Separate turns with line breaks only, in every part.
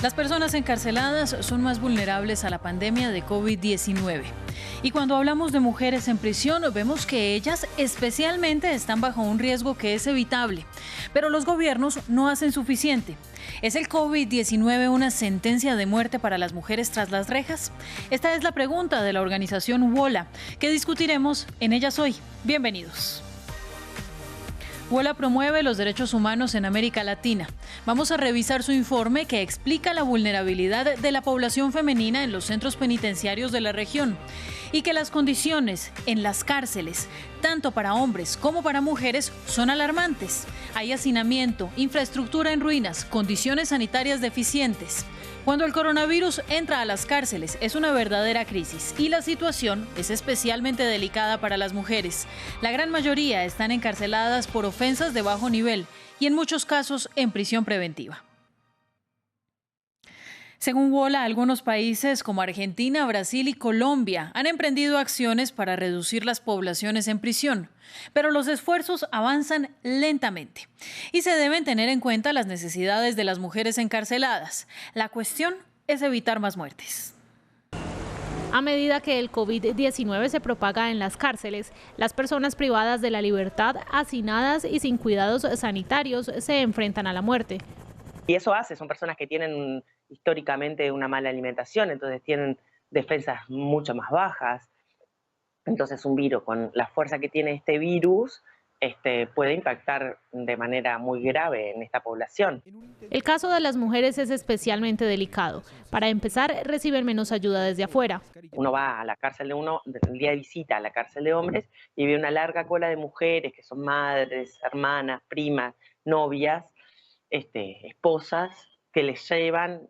Las personas encarceladas son más vulnerables a la pandemia de COVID-19. Y cuando hablamos de mujeres en prisión, vemos que ellas especialmente están bajo un riesgo que es evitable. Pero los gobiernos no hacen suficiente. ¿Es el COVID-19 una sentencia de muerte para las mujeres tras las rejas? Esta es la pregunta de la organización WOLA, que discutiremos en Ellas Hoy. Bienvenidos. WOLA promueve los derechos humanos en América Latina. Vamos a revisar su informe que explica la vulnerabilidad de la población femenina en los centros penitenciarios de la región y que las condiciones en las cárceles, tanto para hombres como para mujeres, son alarmantes. Hay hacinamiento, infraestructura en ruinas, condiciones sanitarias deficientes. Cuando el coronavirus entra a las cárceles es una verdadera crisis y la situación es especialmente delicada para las mujeres. La gran mayoría están encarceladas por ofensas de bajo nivel y en muchos casos en prisión preventiva. Según WOLA, algunos países como Argentina, Brasil y Colombia han emprendido acciones para reducir las poblaciones en prisión, pero los esfuerzos avanzan lentamente y se deben tener en cuenta las necesidades de las mujeres encarceladas. La cuestión es evitar más muertes.
A medida que el COVID-19 se propaga en las cárceles, las personas privadas de la libertad, hacinadas y sin cuidados sanitarios se enfrentan a la muerte.
Y eso son personas que tienen históricamente una mala alimentación, entonces tienen defensas mucho más bajas. Entonces un virus, con la fuerza que tiene este virus, puede impactar de manera muy grave en esta población.
El caso de las mujeres es especialmente delicado. Para empezar, reciben menos ayuda desde afuera.
Uno va a la cárcel el día de visita a la cárcel de hombres y ve una larga cola de mujeres que son madres, hermanas, primas, novias, esposas, que les llevan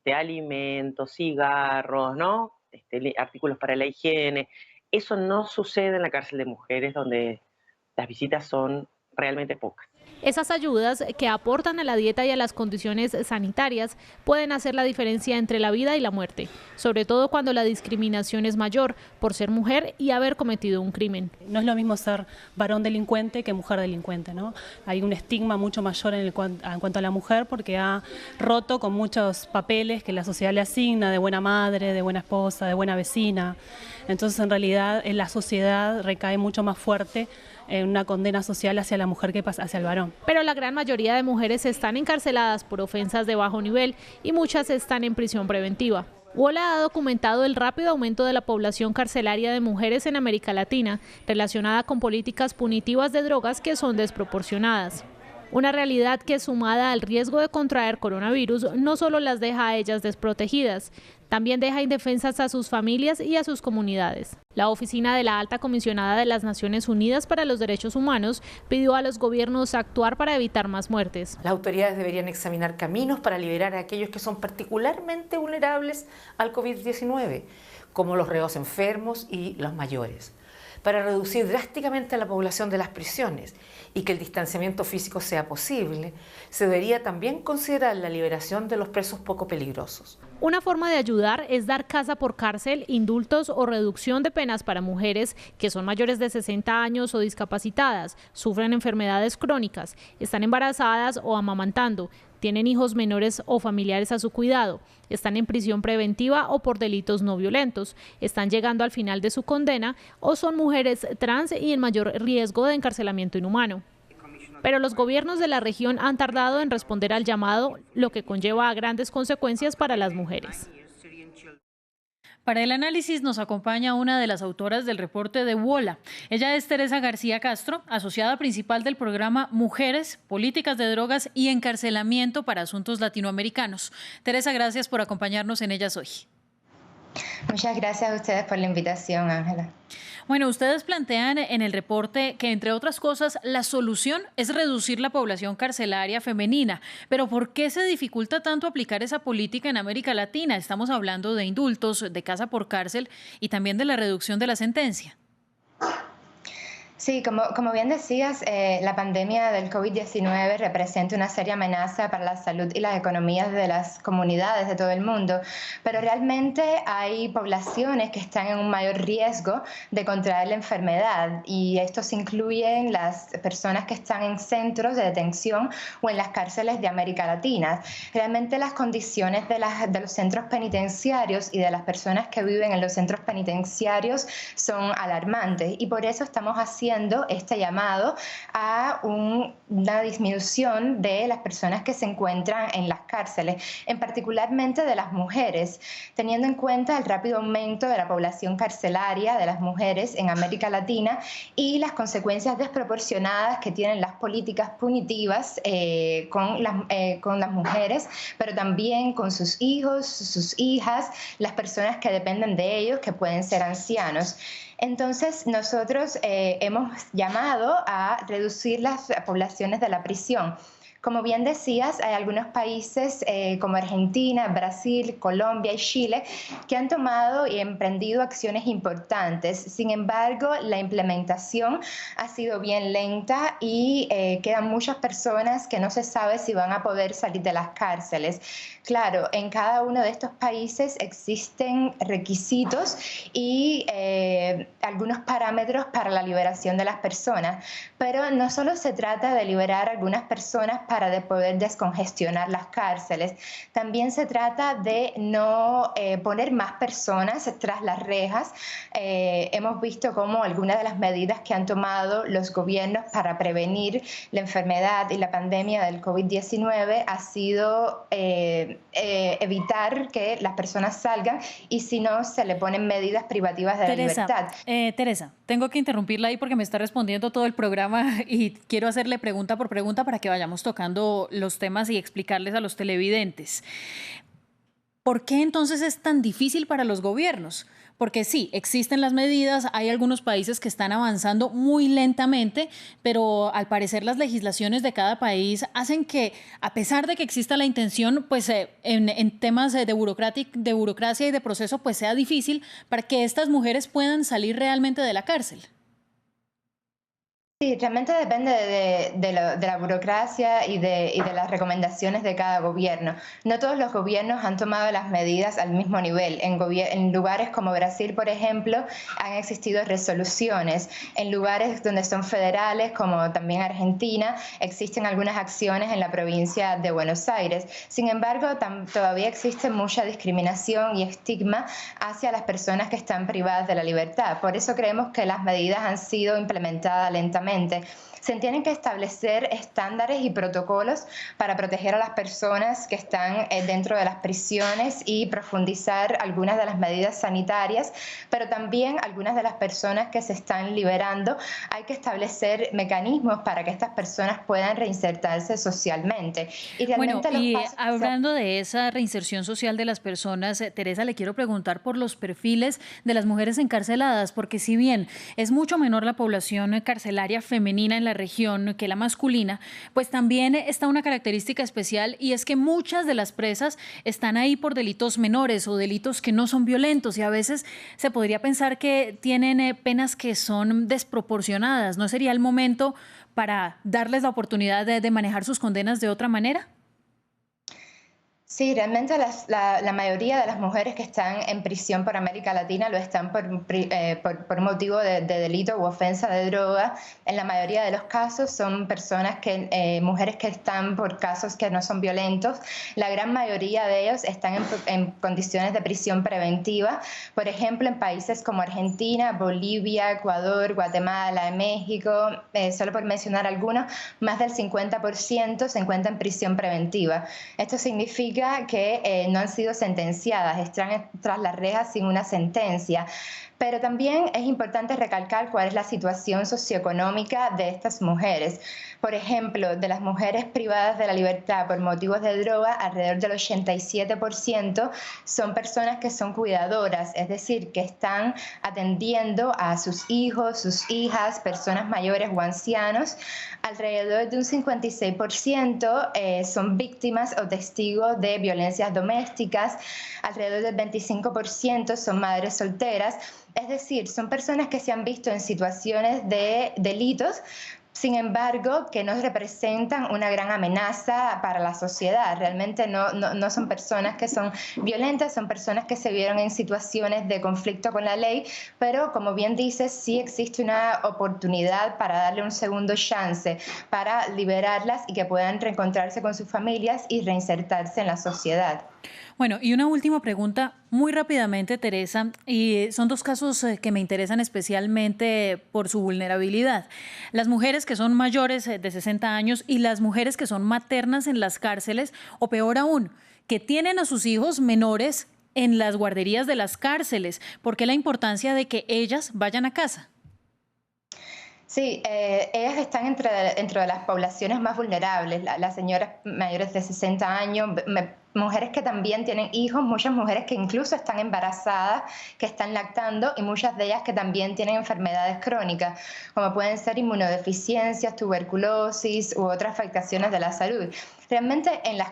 alimentos, cigarros, ¿no? Artículos para la higiene. Eso no sucede en la cárcel de mujeres, donde las visitas son realmente pocas.
Esas ayudas que aportan a la dieta y a las condiciones sanitarias pueden hacer la diferencia entre la vida y la muerte, sobre todo cuando la discriminación es mayor por ser mujer y haber cometido un crimen.
No es lo mismo ser varón delincuente que mujer delincuente, ¿no? Hay un estigma mucho mayor en cuanto a la mujer porque ha roto con muchos papeles que la sociedad le asigna, de buena madre, de buena esposa, de buena vecina. Entonces, en realidad, en la sociedad recae mucho más fuerte una condena social hacia la mujer que hacia el varón.
Pero la gran mayoría de mujeres están encarceladas por ofensas de bajo nivel y muchas están en prisión preventiva. WOLA ha documentado el rápido aumento de la población carcelaria de mujeres en América Latina, relacionada con políticas punitivas de drogas que son desproporcionadas. Una realidad que, sumada al riesgo de contraer coronavirus, no solo las deja a ellas desprotegidas, también deja indefensas a sus familias y a sus comunidades. La Oficina de la Alta Comisionada de las Naciones Unidas para los Derechos Humanos pidió a los gobiernos actuar para evitar más muertes.
Las autoridades deberían examinar caminos para liberar a aquellos que son particularmente vulnerables al COVID-19, como los reos enfermos y los mayores, para reducir drásticamente a la población de las prisiones y que el distanciamiento físico sea posible, se debería también considerar la liberación de los presos poco peligrosos.
Una forma de ayudar es dar casa por cárcel, indultos o reducción de penas para mujeres que son mayores de 60 años o discapacitadas, sufren enfermedades crónicas, están embarazadas o amamantando, tienen hijos menores o familiares a su cuidado, están en prisión preventiva o por delitos no violentos, están llegando al final de su condena o son mujeres trans y en mayor riesgo de encarcelamiento inhumano. Pero los gobiernos de la región han tardado en responder al llamado, lo que conlleva a grandes consecuencias para las mujeres.
Para el análisis nos acompaña una de las autoras del reporte de WOLA. Ella es Teresa García Castro, asociada principal del programa Mujeres, Políticas de Drogas y Encarcelamiento para Asuntos Latinoamericanos. Teresa, gracias por acompañarnos en Ellas Hoy.
Muchas gracias a ustedes por la invitación, Ángela.
Bueno, ustedes plantean en el reporte que, entre otras cosas, la solución es reducir la población carcelaria femenina. Pero ¿por qué se dificulta tanto aplicar esa política en América Latina? Estamos hablando de indultos, de casa por cárcel y también de la reducción de la sentencia.
Sí, como bien decías, la pandemia del COVID-19 representa una seria amenaza para la salud y las economías de las comunidades de todo el mundo, pero realmente hay poblaciones que están en un mayor riesgo de contraer la enfermedad y estos incluyen las personas que están en centros de detención o en las cárceles de América Latina. Realmente las condiciones de los centros penitenciarios y de las personas que viven en los centros penitenciarios son alarmantes y por eso estamos haciendo este llamado a una disminución de las personas que se encuentran en las cárceles, en particularmente de las mujeres, teniendo en cuenta el rápido aumento de la población carcelaria de las mujeres en América Latina y las consecuencias desproporcionadas que tienen las políticas punitivas con las mujeres, pero también con sus hijos, sus hijas, las personas que dependen de ellos, que pueden ser ancianos. Entonces, nosotros hemos llamado a reducir las poblaciones de la prisión. Como bien decías, hay algunos países como Argentina, Brasil, Colombia y Chile que han tomado y emprendido acciones importantes. Sin embargo, la implementación ha sido bien lenta y quedan muchas personas que no se sabe si van a poder salir de las cárceles. Claro, en cada uno de estos países existen requisitos y algunos parámetros para la liberación de las personas, pero no solo se trata de liberar a algunas personas para poder descongestionar las cárceles. También se trata de no poner más personas tras las rejas. Hemos visto cómo algunas de las medidas que han tomado los gobiernos para prevenir la enfermedad y la pandemia del COVID-19 ha sido evitar que las personas salgan y si no, se le ponen medidas privativas de la libertad.
Teresa, tengo que interrumpirla ahí porque me está respondiendo todo el programa y quiero hacerle pregunta por pregunta para que vayamos tocando los temas y explicarles a los televidentes. ¿Por qué entonces es tan difícil para los gobiernos? Porque sí, existen las medidas, hay algunos países que están avanzando muy lentamente, pero al parecer las legislaciones de cada país hacen que, a pesar de que exista la intención, pues en temas de burocracia y de proceso, pues sea difícil para que estas mujeres puedan salir realmente de la cárcel.
Sí, realmente depende de la burocracia y de las recomendaciones de cada gobierno. No todos los gobiernos han tomado las medidas al mismo nivel. En lugares como Brasil, por ejemplo, han existido resoluciones. En lugares donde son federales, como también Argentina, existen algunas acciones en la provincia de Buenos Aires. Sin embargo, todavía existe mucha discriminación y estigma hacia las personas que están privadas de la libertad. Por eso creemos que las medidas han sido implementadas lentamente. Se tienen que establecer estándares y protocolos para proteger a las personas que están dentro de las prisiones y profundizar algunas de las medidas sanitarias, pero también algunas de las personas que se están liberando. Hay que establecer mecanismos para que estas personas puedan reinsertarse socialmente.
Y hablando de esa reinserción social de las personas, Teresa, le quiero preguntar por los perfiles de las mujeres encarceladas, porque si bien es mucho menor la población carcelaria femenina en la región que la masculina, pues también está una característica especial y es que muchas de las presas están ahí por delitos menores o delitos que no son violentos y a veces se podría pensar que tienen penas que son desproporcionadas. ¿No sería el momento para darles la oportunidad de manejar sus condenas de otra manera?
Sí, realmente la mayoría de las mujeres que están en prisión por América Latina lo están por motivo de delito u ofensa de droga. En la mayoría de los casos son mujeres que están por casos que no son violentos. La gran mayoría de ellos están en condiciones de prisión preventiva. Por ejemplo, en países como Argentina, Bolivia, Ecuador, Guatemala, México, solo por mencionar algunos, más del 50% se encuentra en prisión preventiva. Esto significa que no han sido sentenciadas, están tras las rejas sin una sentencia. Pero también es importante recalcar cuál es la situación socioeconómica de estas mujeres. Por ejemplo, de las mujeres privadas de la libertad por motivos de droga, alrededor del 87% son personas que son cuidadoras, es decir, que están atendiendo a sus hijos, sus hijas, personas mayores o ancianos. Alrededor de un 56% son víctimas o testigos de violencias domésticas. Alrededor del 25% son madres solteras. Es decir, son personas que se han visto en situaciones de delitos, sin embargo, que no representan una gran amenaza para la sociedad. Realmente no son personas que son violentas, son personas que se vieron en situaciones de conflicto con la ley, pero como bien dices, sí existe una oportunidad para darle un segundo chance, para liberarlas y que puedan reencontrarse con sus familias y reinsertarse en la sociedad.
Bueno, y una última pregunta muy rápidamente, Teresa, y son dos casos que me interesan especialmente por su vulnerabilidad. Las mujeres que son mayores de 60 años y las mujeres que son maternas en las cárceles, o peor aún, que tienen a sus hijos menores en las guarderías de las cárceles. ¿Por qué la importancia de que ellas vayan a casa?
Sí, ellas están entre las poblaciones más vulnerables, las señoras mayores de 60 años, mujeres que también tienen hijos, muchas mujeres que incluso están embarazadas, que están lactando y muchas de ellas que también tienen enfermedades crónicas, como pueden ser inmunodeficiencias, tuberculosis u otras afectaciones de la salud. Realmente en las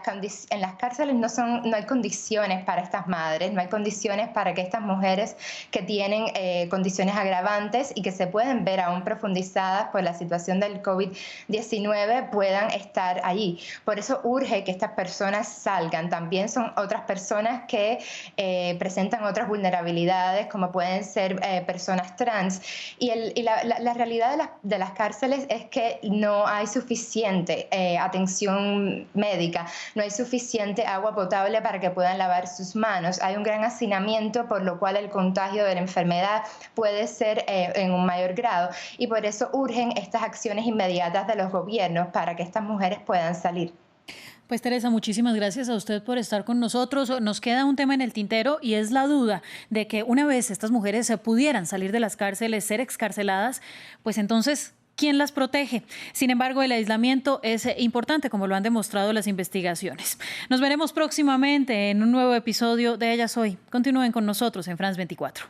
cárceles no hay condiciones para estas madres, no hay condiciones para que estas mujeres que tienen condiciones agravantes y que se pueden ver aún profundizadas por la situación del COVID-19 puedan estar allí. Por eso urge que estas personas salgan. También son otras personas que presentan otras vulnerabilidades, como pueden ser personas trans. Y la realidad de las cárceles es que no hay suficiente atención médica, no hay suficiente agua potable para que puedan lavar sus manos. Hay un gran hacinamiento, por lo cual el contagio de la enfermedad puede ser en un mayor grado. Y por eso urgen estas acciones inmediatas de los gobiernos para que estas mujeres puedan salir.
Pues Teresa, muchísimas gracias a usted por estar con nosotros. Nos queda un tema en el tintero y es la duda de que una vez estas mujeres pudieran salir de las cárceles, ser excarceladas, pues entonces, ¿quién las protege? Sin embargo, el aislamiento es importante, como lo han demostrado las investigaciones. Nos veremos próximamente en un nuevo episodio de Ellas Hoy. Continúen con nosotros en France 24.